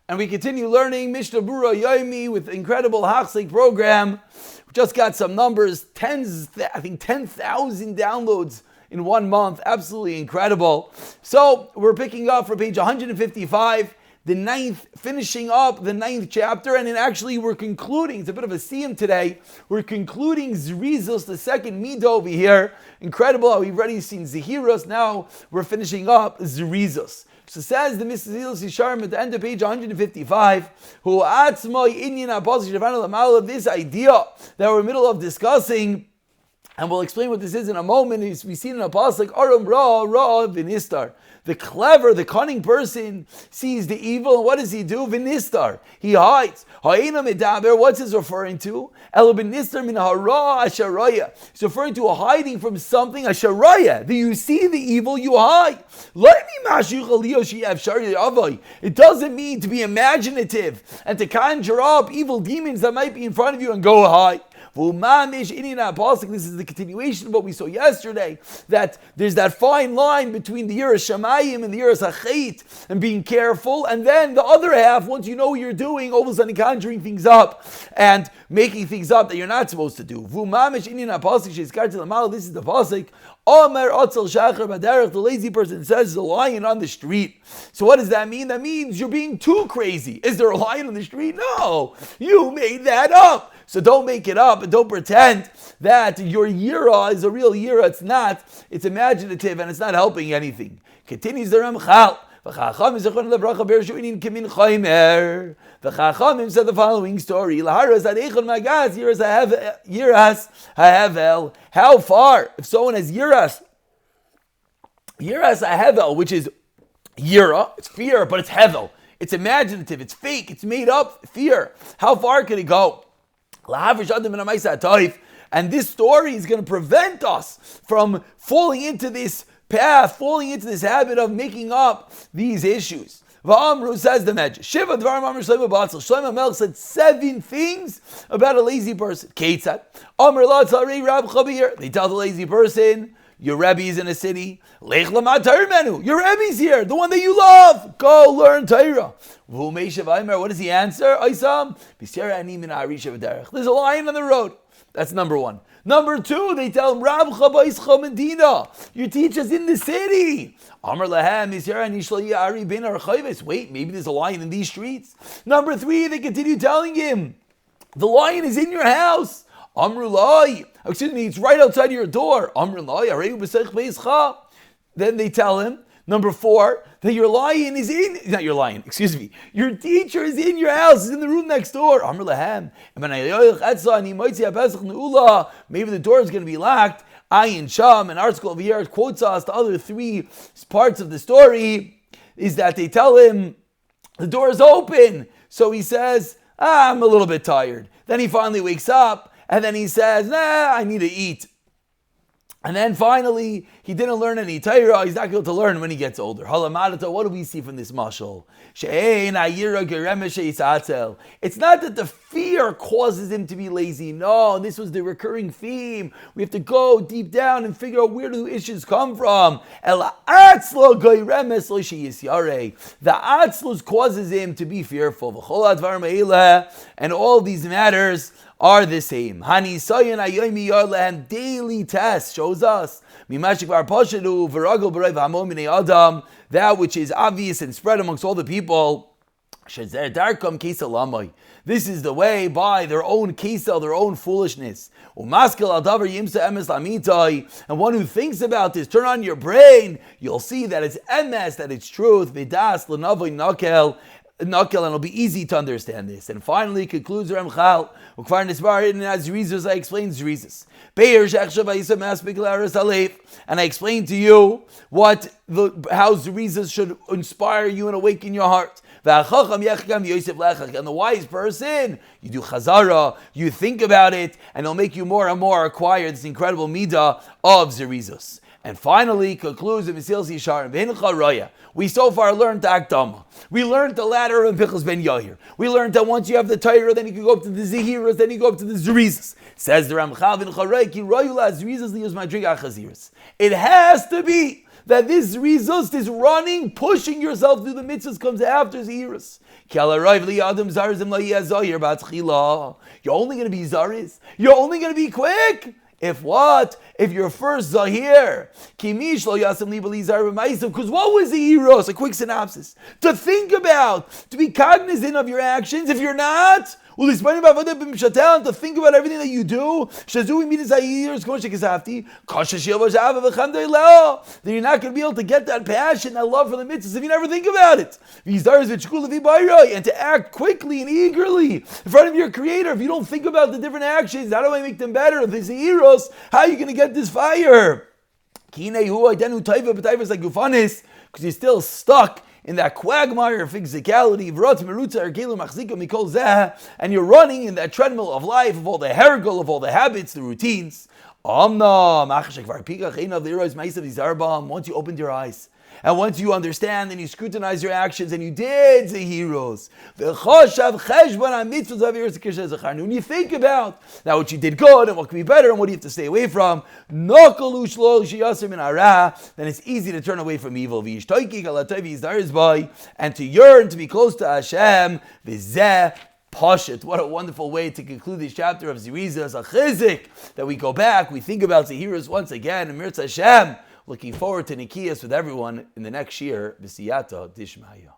And we continue learning Mishnah Berurah Yomi with the incredible Hachzik program. We just got some numbers, I think 10,000 downloads in 1 month. Absolutely incredible. So we're picking up for page 155, finishing up the 9th chapter, and then actually we're concluding, it's a bit of a siyum today, we're concluding Zrizos, the second midah over here. Incredible how we've already seen Zehiros, now we're finishing up Zrizos. So says the Mesilas Yesharim at the end of page 155, who this idea that we're in the middle of discussing, and we'll explain what this is in a moment. We see in a pasuk, Aram Ra Vinistar. The clever, the cunning person sees the evil, and what does he do? Vinistar. He hides. What's this referring to? He's referring to a hiding from something, a sharaya. That you see the evil, you hide. It doesn't mean to be imaginative and to conjure up evil demons that might be in front of you and go hide. This is the continuation of what we saw yesterday, that there's that fine line between the Yiras Shamayim and the Yiras Hachait and being careful, and then the other half, once you know what you're doing, all of a sudden conjuring things up and making things up that you're not supposed to do. This is the pasuk. The lazy person says there's a lion on the street. So what does that mean? That means you're being too crazy. Is there a lion on the street? No, you made that up. So don't make it up and don't pretend that your yira is a real yira. It's not. It's imaginative and it's not helping anything. Continues the Ramchal. The Chachamim said the following story. How far? If someone has yiras havel, which is yira, it's fear, but it's hevel. It's imaginative, it's fake, it's made up fear. How far can it go? And this story is going to prevent us from falling into this path, falling into this habit of making up these issues. V'amru, says the Medrash, Shiva Dvarim Amr Shlomo Batzal. Shlomo Melech said 7 things about a lazy person. Keitzad Amr La Tzarei Rab Chabir. They tell the lazy person, your Rebbe is in a city. Lech Lamad Torah Menu. Your Rebbe's here, the one that you love. Go learn Torah. What does he answer? There's a lion on the road. That's number 1. Number 2, they tell him, Rab Chabais Chamedina. Your teacher's in the city. Wait, maybe there's a lion in these streets. Number 3, they continue telling him, the lion is in your house. It's right outside your door. Then they tell him, number 4, that your teacher is in your house, is in the room next door. Maybe the door is going to be locked. Ayin Sham and Artscroll over here quotes us the other 3 parts of the story, is that they tell him the door is open. So he says, I'm a little bit tired. Then he finally wakes up and then he says, I need to eat. And then finally, he didn't learn any Torah. He's not going to learn when he gets older. Halamadata, what do we see from this mashal? It's not that the fear causes him to be lazy. No, this was the recurring theme. We have to go deep down and figure out where do issues come from. The atzlus causes him to be fearful. And all these matters are the same. Daily test shows us that which is obvious and spread amongst all the people. This is the way by their own kesel, their own foolishness. And one who thinks about this, turn on your brain, you'll see that it's emes, that it's truth. And it'll be easy to understand this. And finally, concludes Ramchal, as Zrizos, I explained Zrizos. And I explained to you how Zrizos should inspire you and awaken your heart. And the wise person, you do chazara, you think about it, and it'll make you more and more acquire this incredible midah of Zrizos. And finally, concludes the Mesilas Yesharim. We so far learned the Akdama. We learned the ladder of Pinchas ben Yair. We learned that once you have the Torah, then you can go up to the Zehiras, then you go up to the Zrizos. Says the Ramchal ben Charei, Ki royu la Zrizos liyos madrig achaziras. It has to be that this rizus, this running, pushing yourself through the mitzvahs comes after Zirus. You're only going to be Zaris. You're only going to be quick. If what? If you're first Zahir. Because what was the Eros? A quick synopsis. To think about, to be cognizant of your actions. If you're not, to think about everything that you do, that you're not going to be able to get that passion, that love for the mitzvahs if you never think about it. And to act quickly and eagerly in front of your Creator. If you don't think about the different actions, how do I make them better? If there's Eros, how are you going to get this fire? Because you're still stuck in that quagmire of physicality, and you're running in that treadmill of life, of all the hergel, of all the habits, the routines. Once you opened your eyes, and once you understand and you scrutinize your actions and you did the heroes, when you think about now what you did good and what can be better and what do you have to stay away from, then it's easy to turn away from evil and to yearn to be close to Hashem. Pashit. What a wonderful way to conclude this chapter of Zirizah, a chizik, that we go back, we think about Zehiras once again, and Mirz Hashem. Looking forward to Nikias with everyone in the next year. B'siyata Dishmaya.